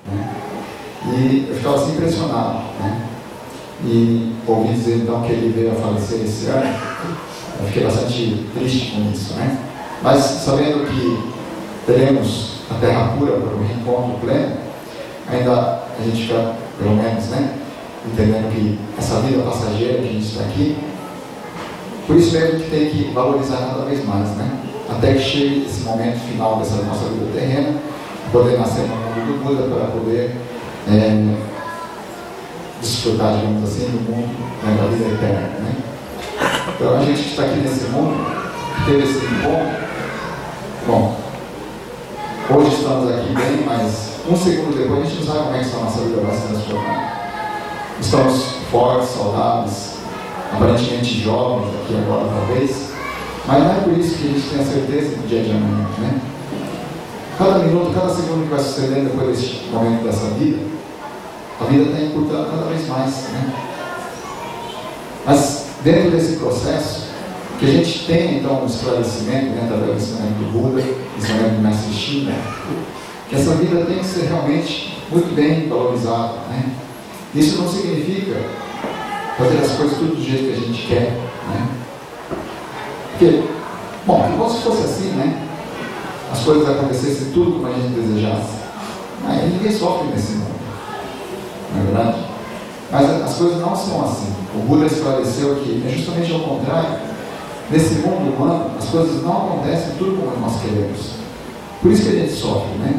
né? E eu ficava assim impressionado, né? E ouvi dizer então que ele veio a falecer esse ano. Eu fiquei bastante triste com isso, né? Mas sabendo que teremos a terra pura para o reencontro pleno, ainda a gente fica, pelo menos, né, entendendo que essa vida passageira que a gente está aqui, por isso mesmo que tem que valorizar cada vez mais, né? Até que chegue esse momento final dessa nossa vida terrena, poder nascer no mundo do Buda para poder desfrutar, digamos assim, do mundo, né, da vida eterna, né? Então a gente que está aqui nesse mundo, que teve esse encontro, bom, hoje estamos aqui bem, mas um segundo depois a gente não sabe como é que a nossa vida vai se transformar. Estamos fortes, saudáveis, aparentemente jovens aqui agora talvez, mas não é por isso que a gente tem a certeza do dia de amanhã, né? Cada minuto, cada segundo que vai sucedendo depois desse momento dessa vida, a vida está encurtando cada vez mais, né? Mas dentro desse processo, que a gente tem então um esclarecimento, né, através do ensinamento do Buda, ensinamento do Mestre Shinra, que essa vida tem que ser realmente muito bem valorizada, né? Isso não significa fazer as coisas tudo do jeito que a gente quer, né? Porque, bom, se fosse assim, né, as coisas acontecessem tudo como a gente desejasse, aí ninguém sofre nesse mundo, não é verdade? Mas as coisas não são assim. O Buda esclareceu que é justamente ao contrário. Nesse mundo humano, as coisas não acontecem tudo como nós queremos. Por isso que a gente sofre, né?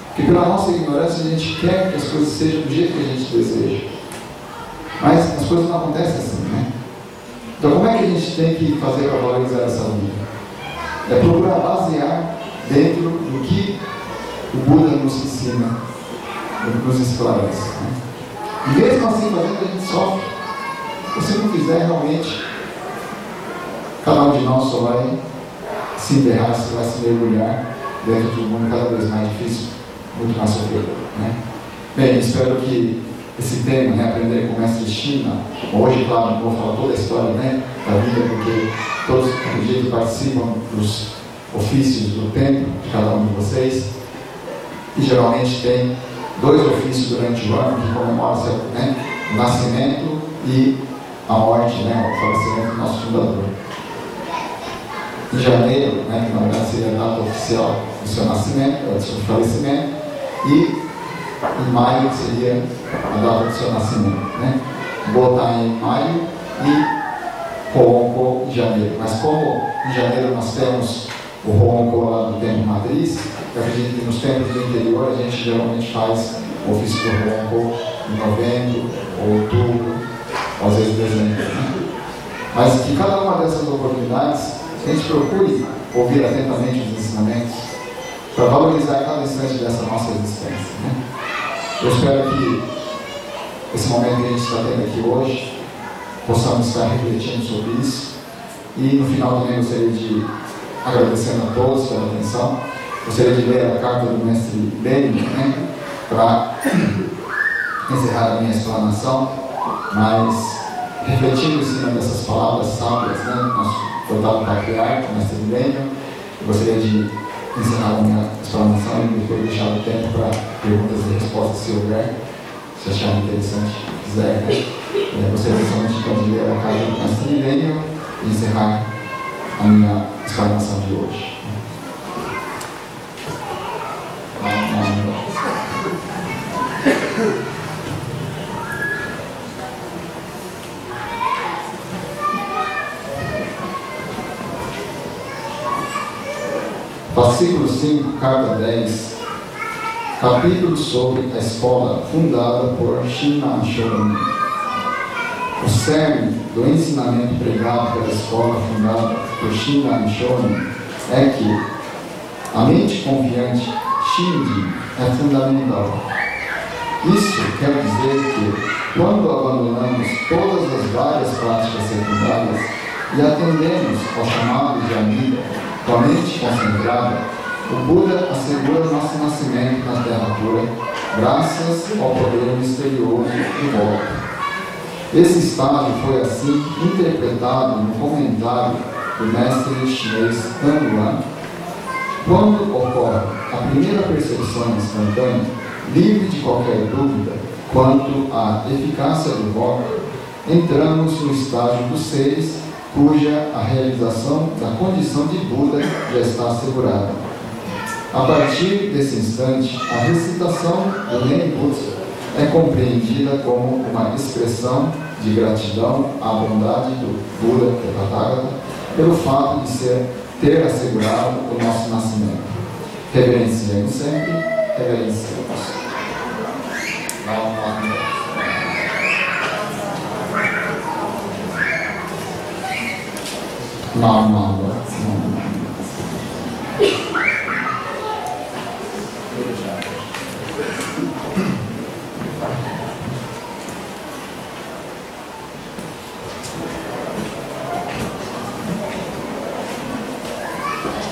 Porque pela nossa ignorância a gente quer que as coisas sejam do jeito que a gente deseja. Mas as coisas não acontecem assim, né? Então como é que a gente tem que fazer para valorizar essa vida? É procurar basear dentro do que o Buda nos ensina, nos esclarece, né? E mesmo assim fazendo, a gente sofre. Se não fizer realmente, cada um de nós só vai se enterrar, se vai se mergulhar dentro de um mundo cada vez mais difícil, muito mais sofredor, né? Bem, espero que esse tema, né, aprender com o Mestre Shinra, hoje, claro, não vou falar toda a história, né, da vida, porque todos, acredito, participam dos ofícios do templo de cada um de vocês, e geralmente tem 2 ofícios durante o ano que comemoram, né, o nascimento e a morte, né, o falecimento do nosso fundador. Em janeiro, né, que na verdade seria a data oficial do seu nascimento, do seu falecimento, e em maio seria a data do seu nascimento, né? Botar em maio e Ho'onko em janeiro. Mas como em janeiro nós temos o Ho'onko lá do templo matriz, eu acredito que nos templos do interior a gente geralmente faz o ofício do Ho'onko em novembro, ou outubro, ou às vezes dezembro, né? Mas que cada uma dessas oportunidades a gente procure ouvir atentamente os ensinamentos para valorizar cada instante dessa nossa existência, né? Eu espero que esse momento que a gente está tendo aqui hoje possamos estar refletindo sobre isso, e no final também gostaria de, agradecendo a todos pela atenção, gostaria de ler a carta do Mestre Lenin, né, para encerrar a minha explanação, mas refletindo em cima dessas palavras sábias, né, do nosso coitado patriarca, Mestre Lenin, eu gostaria de encerrar a minha explanação e depois deixar o tempo para perguntas e respostas, se houver, se acharem interessante, quiser, né? Eu gostaria somente então de ler a carta do Mestre Lenin e encerrar a minha explanação de hoje. Fascículo 5, carta 10, capítulo sobre a escola fundada por Shinran Shonin. O cerne do ensinamento pregado pela escola fundada por Shinran Shonin é que a mente confiante Shinji é fundamental. Isso quer dizer que, quando abandonamos todas as várias práticas secundárias e atendemos ao chamado de amiga com a mente concentrada, o Buda assegura nosso nascimento na Terra pura, graças ao poder misterioso do golpe. Esse estágio foi assim interpretado no comentário do mestre chinês Han Yuan. Quando ocorre a primeira percepção instantânea, livre de qualquer dúvida quanto à eficácia do voto, entramos no estágio dos seres cuja a realização da condição de Buda já está assegurada. A partir desse instante, a recitação do Renbutsu é compreendida como uma expressão de gratidão à bondade do Buda, que é Tathagata, pelo fato de ter assegurado o nosso nascimento. Reverenciemos sempre, reverenciemos. Não.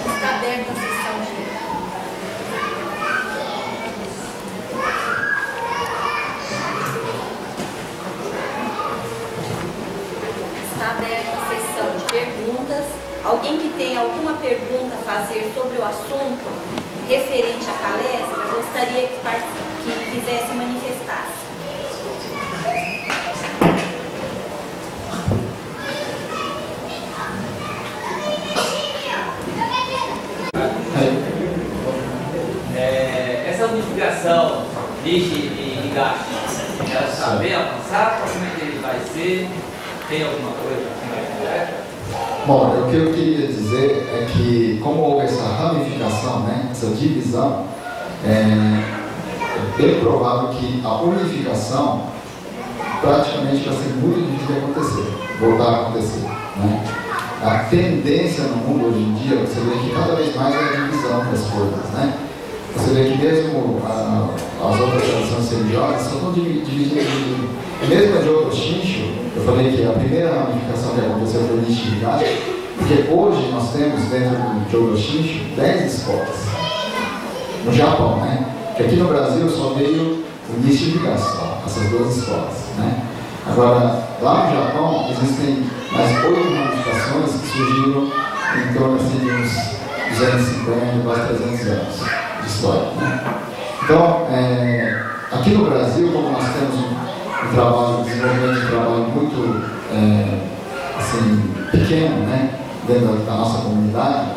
Está aberta a sessão de... Está aberta a sessão de perguntas. Alguém que tem alguma pergunta a fazer sobre o assunto referente à palestra, gostaria que quisesse manifestar-se. Essa unificação Nishi e Higashi, ela está bem avançada? Como é que ele vai ser? Tem alguma coisa assim? Bom, o que eu queria dizer é que, como houve essa ramificação, né, essa divisão, é bem provável que a unificação praticamente vai ser muito difícil de acontecer, voltar a acontecer, né? A tendência no mundo hoje em dia, você vê que cada vez mais é a divisão das coisas, né? Você vê que mesmo as outras tradições religiosas só estão dividindo. Mesmo a Jodo Shinshu, eu falei que a primeira ramificação que aconteceu foi Nishi e Higashi, porque hoje nós temos dentro do Jodo Shinshu 10 escolas. No Japão, né? Que aqui no Brasil só veio o Nishi e Higashi, só, essas duas escolas, né? Agora, lá no Japão existem mais 8 ramificações que surgiram em torno assim, de uns 250, quase 300 anos de história, né? Então, aqui no Brasil, como nós temos um trabalho, desenvolvimento de trabalho muito assim, pequeno, né, dentro da nossa comunidade,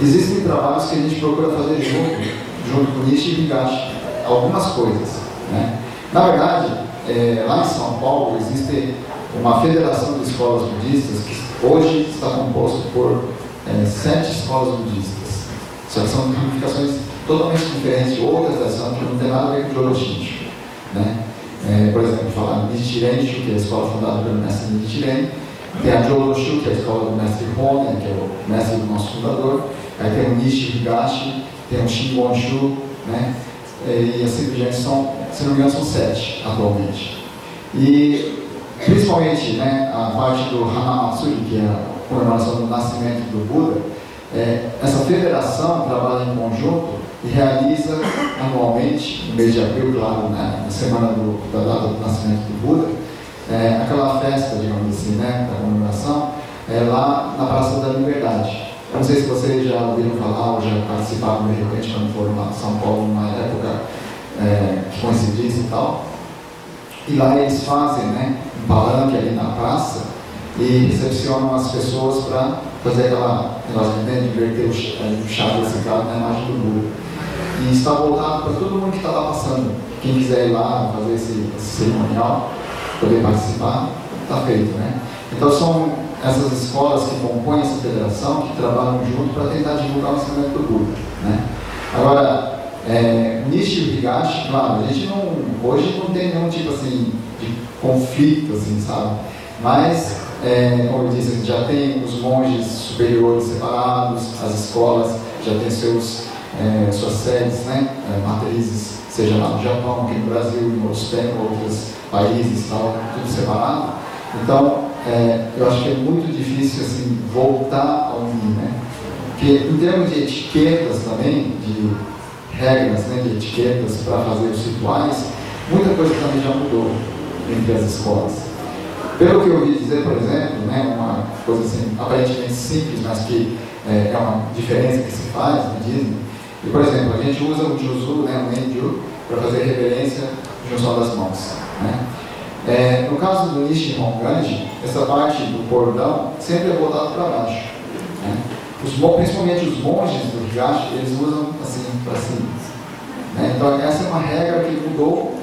existem trabalhos que a gente procura fazer junto com Nishi e Higashi, algumas coisas, né? Na verdade, lá em São Paulo existe uma federação de escolas budistas que hoje está composto por 7 escolas budistas, só que são ramificações totalmente diferentes de outras tradições que não tem nada a ver com o Jodo Shinshu, né? Por exemplo, falar Nichiren-shu, que é a escola fundada pelo mestre Nichiren, tem a Jodo-shu, que é a escola do mestre Honen, que é o mestre do nosso fundador, aí tem o Nishi Higashi, tem o Shingon-shu, né? E assim por diante, se não me engano, são 7 atualmente. E principalmente, né, a parte do Hanamatsuri, que é a comemoração do nascimento do Buda, essa federação trabalha em conjunto e realiza anualmente, no mês de abril, claro, né, na semana da data do nascimento do Buda, aquela festa, digamos assim, né, da comemoração, lá na Praça da Liberdade. Eu não sei se vocês já ouviram falar ou já participaram de repente quando foram lá em São Paulo numa época que coincidisse e tal. E lá eles fazem, né, um palanque ali na praça e recepcionam as pessoas para fazer aquela negócio de inverter o chá reciclado na imagem do Buda. E está voltado para todo mundo que está lá passando. Quem quiser ir lá fazer esse cerimonial, poder participar, está feito, né? Então são essas escolas que compõem essa federação que trabalham junto para tentar divulgar o ensinamento do Buda, né? Agora, Nishi e Higashi, claro, a gente hoje não tem nenhum tipo assim de conflito, assim, sabe? Mas, como eu disse, já tem os monges superiores separados, as escolas já têm suas sedes, né, matrizes, seja lá no Japão, aqui no Brasil, em outros países, tal, tudo separado. Então, eu acho que é muito difícil assim, voltar a unir, né? Porque em termos de etiquetas também, de regras, né, de etiquetas para fazer os rituais, muita coisa também já mudou entre as escolas. Pelo que eu ouvi dizer, por exemplo, né, uma coisa assim, aparentemente simples, mas que é uma diferença que se faz, me dizem. E, por exemplo, a gente usa o Juzu, né, o Enju, para fazer reverência e junção das mãos. Né? No caso do Nishi Honganji, essa parte do cordão sempre é voltada para baixo. Né? Principalmente os monges do Higashi, eles usam assim para cima. Né? Então essa é uma regra que mudou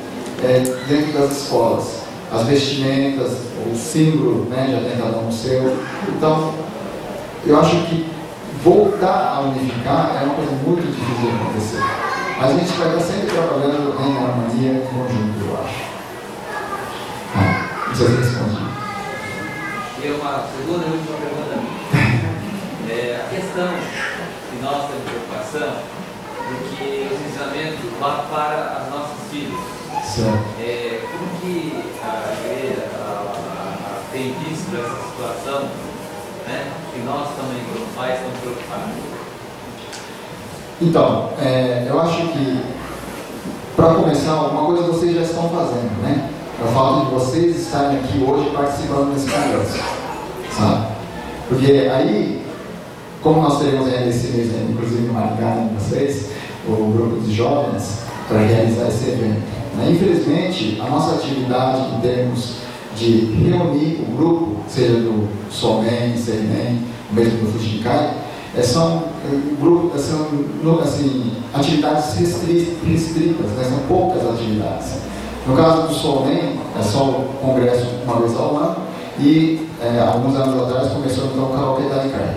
dentro das escolas. As vestimentas, o símbolo, né, já tem cada um o seu. Então, eu acho que voltar a unificar é uma coisa muito difícil de acontecer. Mas a gente vai estar sempre trabalhando em harmonia, em conjunto, eu acho. Não sei se respondi. E uma segunda e última pergunta minha. A questão que nós temos preocupação de que os ensinamentos vá para as nossas filhas. Como que a igreja tem visto essa situação, né, que nós também, como pais, estamos preocupados? Então, eu acho que, para começar, uma coisa vocês já estão fazendo, né? É o fato de vocês estarem aqui hoje participando desse congresso, sabe? Porque aí, como nós teremos ainda esse mês, inclusive no Maringá, com vocês, o grupo de jovens, para realizar esse evento. Infelizmente, a nossa atividade em termos de reunir o grupo, seja do Somen, Seimen, mesmo do Fujinkai, são atividades restritas, né? São poucas atividades. No caso do Somen, é só o congresso uma vez ao ano, e alguns anos atrás começou então o Karaokê Daikai.